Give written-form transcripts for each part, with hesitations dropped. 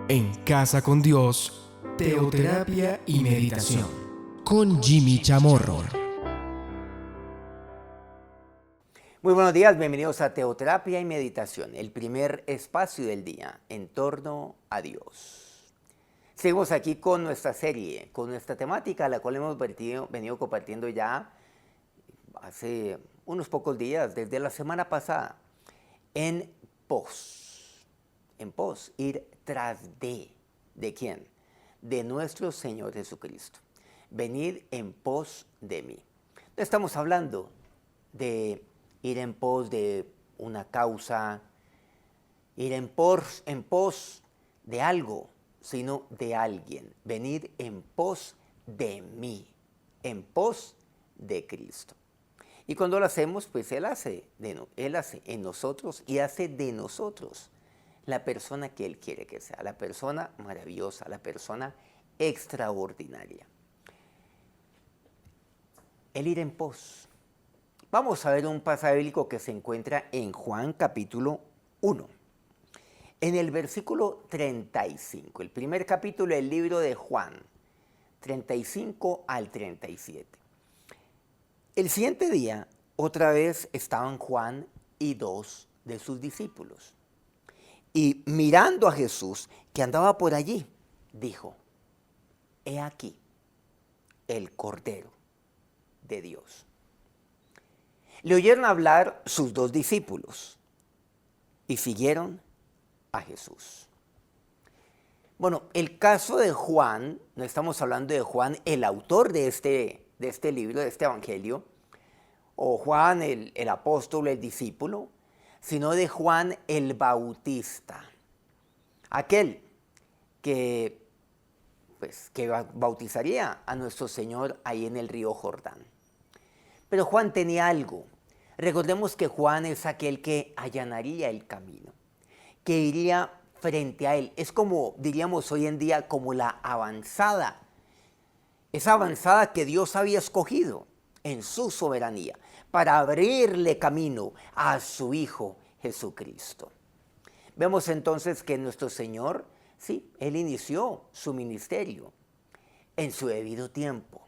En Casa con Dios, teoterapia y meditación, con Jimmy Chamorro. Muy buenos días, bienvenidos a Teoterapia y Meditación, el primer espacio del día en torno a Dios. Seguimos aquí con nuestra serie, con nuestra temática, la cual hemos venido compartiendo ya hace unos pocos días, desde la semana pasada, en pos, ir tras ¿de quién? De nuestro Señor Jesucristo. Venir en pos de mí. No estamos hablando de ir en pos de una causa, ir en pos de algo, sino de alguien. Venir en pos de mí, en pos de Cristo. Y cuando lo hacemos, pues Él hace en nosotros y hace de nosotros la persona que Él quiere que sea, la persona maravillosa, la persona extraordinaria. El ir en pos. Vamos a ver un pasaje bíblico que se encuentra en Juan capítulo 1. En el versículo 35, el primer capítulo del libro de Juan, 35 al 37. El siguiente día, otra vez estaban Juan y dos de sus discípulos. Y mirando a Jesús, que andaba por allí, dijo: He aquí el Cordero de Dios. Le oyeron hablar sus dos discípulos y siguieron a Jesús. Bueno, el caso de Juan, no estamos hablando de Juan, el autor de este libro, de este evangelio, o Juan el apóstol, el discípulo, sino de Juan el Bautista, aquel que bautizaría a nuestro Señor ahí en el río Jordán. Pero Juan tenía algo. Recordemos que Juan es aquel que allanaría el camino, que iría frente a él. Es como, diríamos hoy en día, como la avanzada. Esa avanzada que Dios había escogido en su soberanía para abrirle camino a su Hijo Jesucristo. Vemos entonces que nuestro Señor, sí, Él inició su ministerio en su debido tiempo,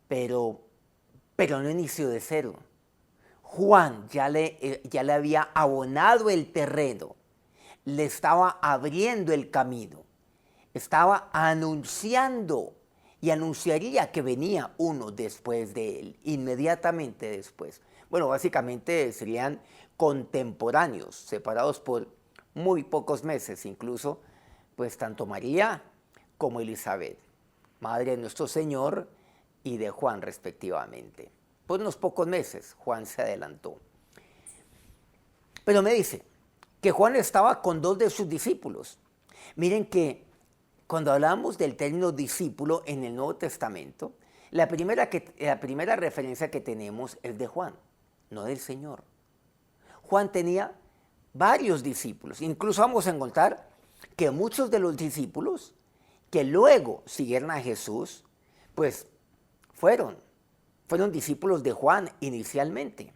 pero no inició de cero. Juan ya le había abonado el terreno, le estaba abriendo el camino, estaba anunciando y anunciaría que venía uno después de él, inmediatamente después. Bueno, básicamente serían contemporáneos, separados por muy pocos meses, incluso, pues tanto María como Elizabeth, madre de nuestro Señor y de Juan respectivamente. Por unos pocos meses Juan se adelantó. Pero me dice que Juan estaba con dos de sus discípulos. Miren que cuando hablamos del término discípulo en el Nuevo Testamento, la primera referencia que tenemos es de Juan, no del Señor. Juan tenía varios discípulos. Incluso vamos a encontrar que muchos de los discípulos que luego siguieron a Jesús, pues fueron discípulos de Juan inicialmente,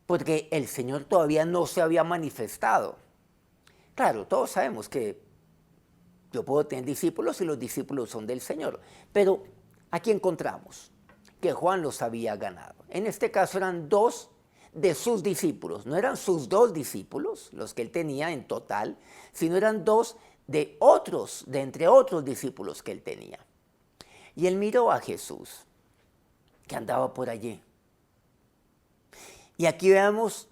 porque el Señor todavía no se había manifestado. Claro, todos sabemos que yo puedo tener discípulos y los discípulos son del Señor, pero aquí encontramos que Juan los había ganado. En este caso eran dos de sus discípulos, no eran sus dos discípulos, los que él tenía en total, sino eran dos de entre otros discípulos que él tenía. Y él miró a Jesús, que andaba por allí. Y aquí vemos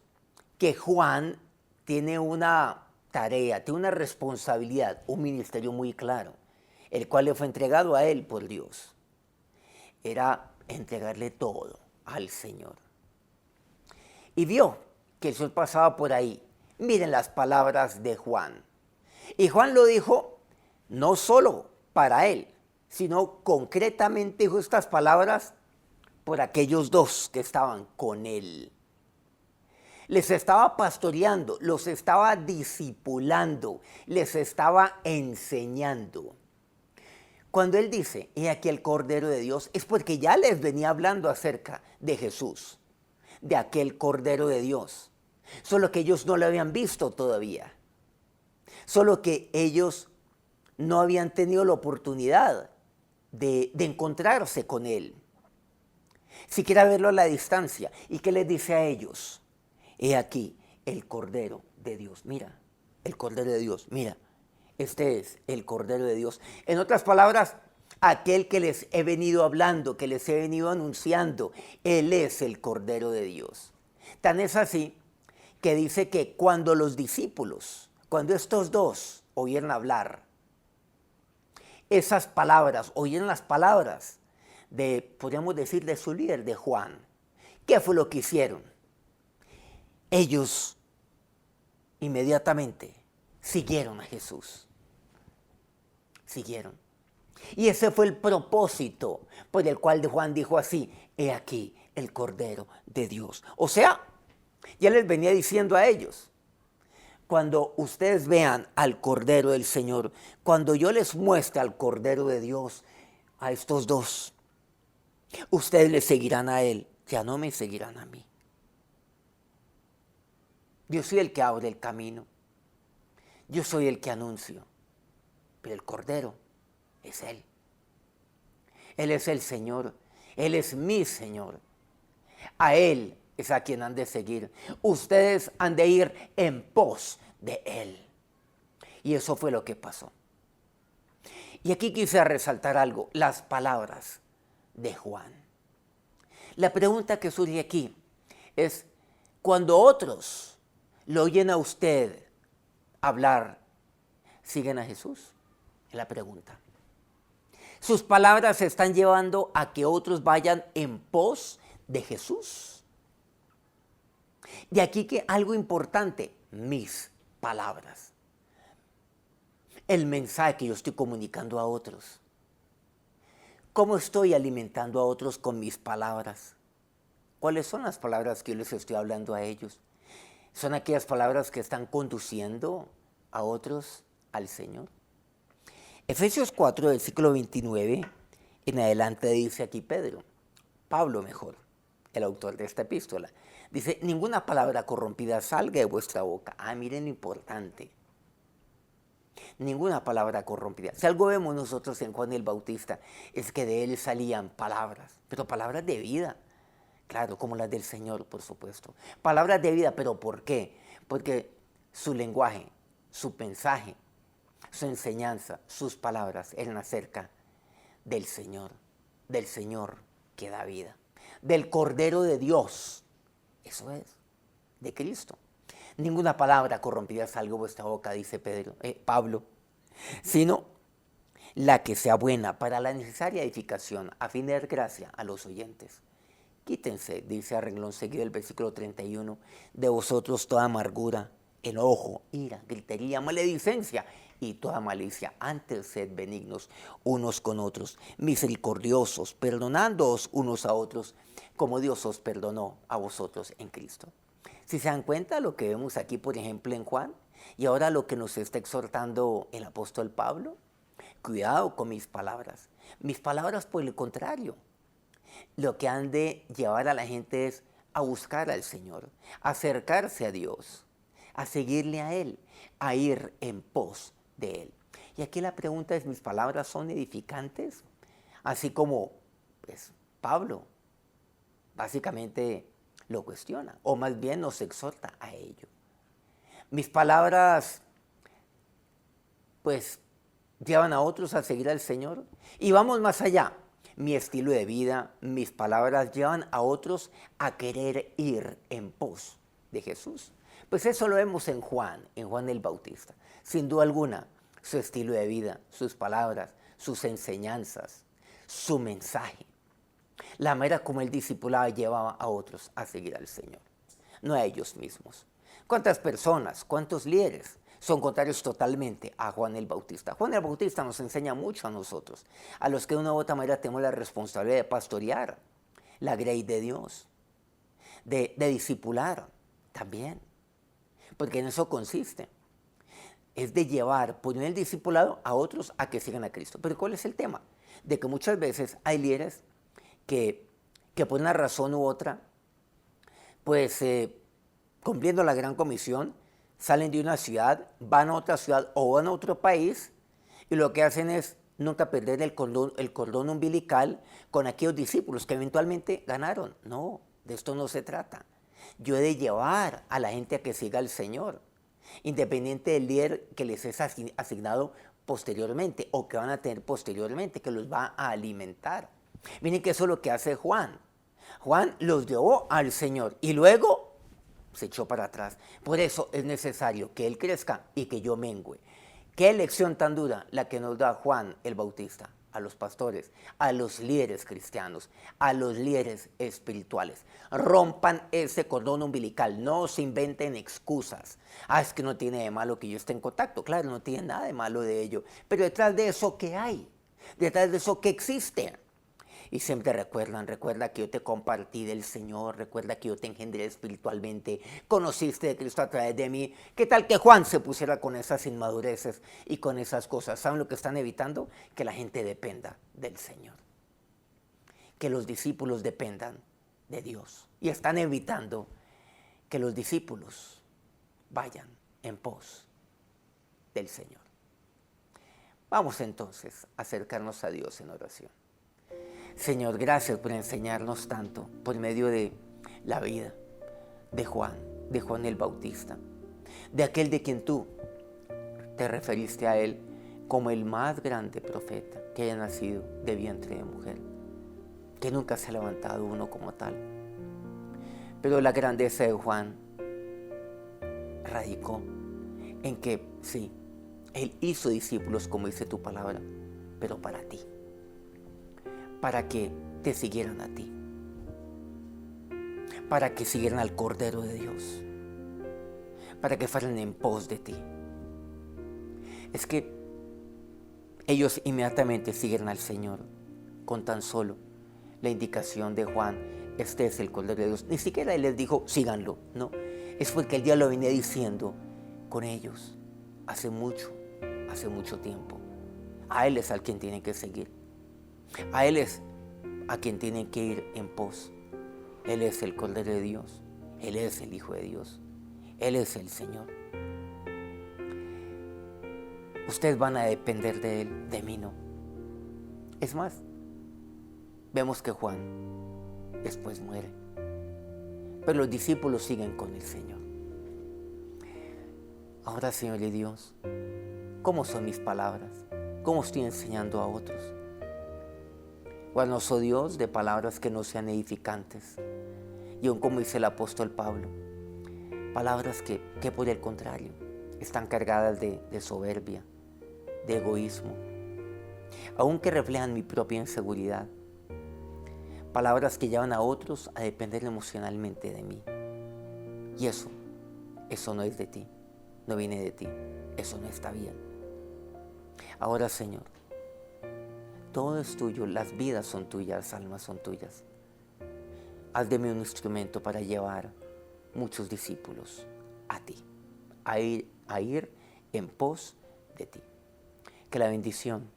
que Juan tiene una tarea, tiene una responsabilidad, un ministerio muy claro, el cual le fue entregado a él por Dios. Era entregarle todo al Señor. Y vio que el Señor pasaba por ahí. Miren las palabras de Juan. Y Juan lo dijo no solo para él, sino concretamente dijo estas palabras por aquellos dos que estaban con él. Les estaba pastoreando, los estaba discipulando, les estaba enseñando. Cuando él dice, he aquí el Cordero de Dios, es porque ya les venía hablando acerca de Jesús, de aquel Cordero de Dios. Solo que ellos no lo habían visto todavía. solo que ellos no habían tenido la oportunidad de encontrarse con Él, siquiera verlo a la distancia. ¿Y qué les dice a ellos? He aquí el Cordero de Dios, mira, el Cordero de Dios, mira, este es el Cordero de Dios. En otras palabras, aquel que les he venido hablando, que les he venido anunciando, Él es el Cordero de Dios. Tan es así que dice que cuando los discípulos, cuando estos dos oyeron hablar esas palabras, oyeron las palabras podríamos decir, de su líder, de Juan, ¿qué fue lo que hicieron? Ellos inmediatamente siguieron a Jesús. Siguieron. Y ese fue el propósito por el cual Juan dijo así: he aquí el Cordero de Dios. O sea, ya les venía diciendo a ellos: cuando ustedes vean al Cordero del Señor, cuando yo les muestre al Cordero de Dios, a estos dos, ustedes le seguirán a Él, ya no me seguirán a mí. Yo soy el que abre el camino, yo soy el que anuncio, pero el Cordero es Él. Él es el Señor, Él es mi Señor. A Él es a quien han de seguir. Ustedes han de ir en pos de Él. Y eso fue lo que pasó. Y aquí quise resaltar algo: las palabras de Juan. La pregunta que surge aquí es: cuando otros lo oyen a usted hablar, ¿siguen a Jesús? Es la pregunta. ¿Sus palabras se están llevando a que otros vayan en pos de Jesús? De aquí que algo importante: mis palabras. El mensaje que yo estoy comunicando a otros. ¿Cómo estoy alimentando a otros con mis palabras? ¿Cuáles son las palabras que yo les estoy hablando a ellos? ¿Son aquellas palabras que están conduciendo a otros al Señor? Efesios 4, versículo 29, en adelante dice aquí Pablo mejor, el autor de esta epístola. Dice: ninguna palabra corrompida salga de vuestra boca. Miren lo importante. Ninguna palabra corrompida. Si algo vemos nosotros en Juan el Bautista, es que de él salían palabras, pero palabras de vida. Claro, como las del Señor, por supuesto. Palabras de vida, ¿pero por qué? Porque su lenguaje, su mensaje, su enseñanza, sus palabras eran acerca del Señor que da vida, del Cordero de Dios. Eso es, de Cristo. Ninguna palabra corrompida salga de vuestra boca, dice Pablo, sino la que sea buena para la necesaria edificación, a fin de dar gracia a los oyentes. Quítense, dice a renglón seguido el versículo 31, de vosotros toda amargura, enojo, ira, gritería, maledicencia y toda malicia. Antes sed benignos unos con otros, misericordiosos, perdonándoos unos a otros, como Dios os perdonó a vosotros en Cristo. Si se dan cuenta lo que vemos aquí, por ejemplo, en Juan, y ahora lo que nos está exhortando el apóstol Pablo: cuidado con mis palabras. Mis palabras, por el contrario, lo que han de llevar a la gente es a buscar al Señor, a acercarse a Dios, a seguirle a Él, a ir en pos de Él. Y aquí la pregunta es: ¿mis palabras son edificantes? Así como Pablo básicamente lo cuestiona, o más bien nos exhorta a ello. Mis palabras llevan a otros a seguir al Señor. Y vamos más allá: mi estilo de vida, mis palabras llevan a otros a querer ir en pos de Jesús. Pues eso lo vemos en Juan el Bautista. Sin duda alguna, su estilo de vida, sus palabras, sus enseñanzas, su mensaje, la manera como el discipulado llevaba a otros a seguir al Señor, no a ellos mismos. ¿Cuántas personas, cuántos líderes son contrarios totalmente a Juan el Bautista? Juan el Bautista nos enseña mucho a nosotros, a los que de una u otra manera tenemos la responsabilidad de pastorear la grey de Dios, de discipular también, porque en eso consiste. Es de llevar por el discipulado a otros a que sigan a Cristo. Pero ¿cuál es el tema? De que muchas veces hay líderes que por una razón u otra, cumpliendo la gran comisión, salen de una ciudad, van a otra ciudad o van a otro país y lo que hacen es nunca perder el cordón umbilical con aquellos discípulos que eventualmente ganaron. No, de esto no se trata. Yo he de llevar a la gente a que siga al Señor, independiente del líder que les es asignado posteriormente o que van a tener posteriormente, que los va a alimentar. Miren que eso es lo que hace Juan. Juan los llevó al Señor y luego se echó para atrás. Por eso es necesario que Él crezca y que yo mengüe. ¿Qué elección tan dura la que nos da Juan el Bautista? A los pastores, a los líderes cristianos, a los líderes espirituales. Rompan ese cordón umbilical, no se inventen excusas. Es que no tiene de malo que yo esté en contacto. Claro, no tiene nada de malo de ello. Pero detrás de eso, ¿qué hay? Detrás de eso, ¿qué existe? Y siempre recuerda que yo te compartí del Señor, recuerda que yo te engendré espiritualmente, conociste de Cristo a través de mí. ¿Qué tal que Juan se pusiera con esas inmadureces y con esas cosas? ¿Saben lo que están evitando? Que la gente dependa del Señor, que los discípulos dependan de Dios. Y están evitando que los discípulos vayan en pos del Señor. Vamos entonces a acercarnos a Dios en oración. Señor, gracias por enseñarnos tanto por medio de la vida de Juan el Bautista, de aquel de quien tú te referiste a él como el más grande profeta que haya nacido de vientre de mujer, que nunca se ha levantado uno como tal. Pero la grandeza de Juan radicó en que sí, él hizo discípulos como dice tu palabra, pero para ti, para que te siguieran a ti, para que siguieran al Cordero de Dios, para que fueran en pos de ti. Es que ellos inmediatamente siguieron al Señor con tan solo la indicación de Juan, este es el Cordero de Dios. Ni siquiera Él les dijo, síganlo, no, es porque el día lo venía diciendo con ellos hace mucho tiempo. A Él es al quien tienen que seguir. A Él es a quien tienen que ir en pos. Él es el Cordero de Dios. Él es el Hijo de Dios. Él es el Señor. Ustedes van a depender de Él, de mí no. Es más, vemos que Juan después muere. Pero los discípulos siguen con el Señor. Ahora, Señor y Dios, ¿cómo son mis palabras? ¿Cómo estoy enseñando a otros? Guárdanos, oh Dios, de palabras que no sean edificantes. Y aún como dice el apóstol Pablo, palabras que por el contrario, están cargadas de soberbia, de egoísmo, aún que reflejan mi propia inseguridad. Palabras que llevan a otros a depender emocionalmente de mí. Y eso no es de ti, no viene de ti, eso no está bien. Ahora, Señor, todo es tuyo, las vidas son tuyas, las almas son tuyas. Haz de mí un instrumento para llevar muchos discípulos a ti, a ir en pos de ti. Que la bendición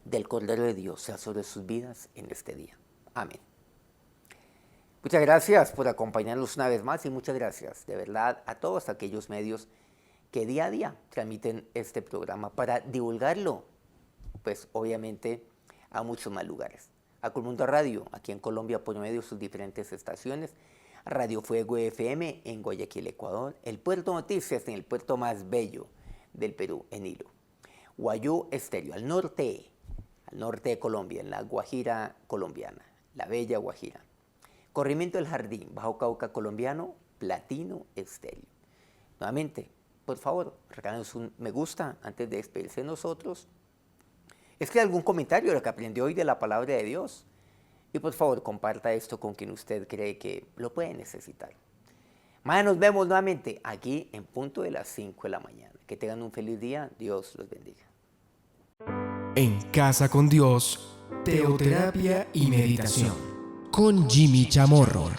del Cordero de Dios sea sobre sus vidas en este día. Amén. Muchas gracias por acompañarnos una vez más y muchas gracias de verdad a todos aquellos medios que día a día transmiten este programa para divulgarlo, pues obviamente a muchos más lugares. A Colmundo Radio, aquí en Colombia por medio de sus diferentes estaciones, Radio Fuego FM en Guayaquil, Ecuador, el Puerto Noticias en el puerto más bello del Perú, en Hilo, Guayú Estéreo, al norte de Colombia, en la Guajira colombiana, la bella Guajira. Corrimiento del Jardín, Bajo Cauca colombiano, Platino Estéreo. Nuevamente, por favor, regálenos un me gusta antes de despedirse de nosotros. Escriba algún comentario de lo que aprendió hoy de la palabra de Dios. Y por favor, comparta esto con quien usted cree que lo puede necesitar. Mañana nos vemos nuevamente aquí en punto de las 5 de la mañana. Que tengan un feliz día. Dios los bendiga. En Casa con Dios, teoterapia y meditación con Jimmy Chamorro.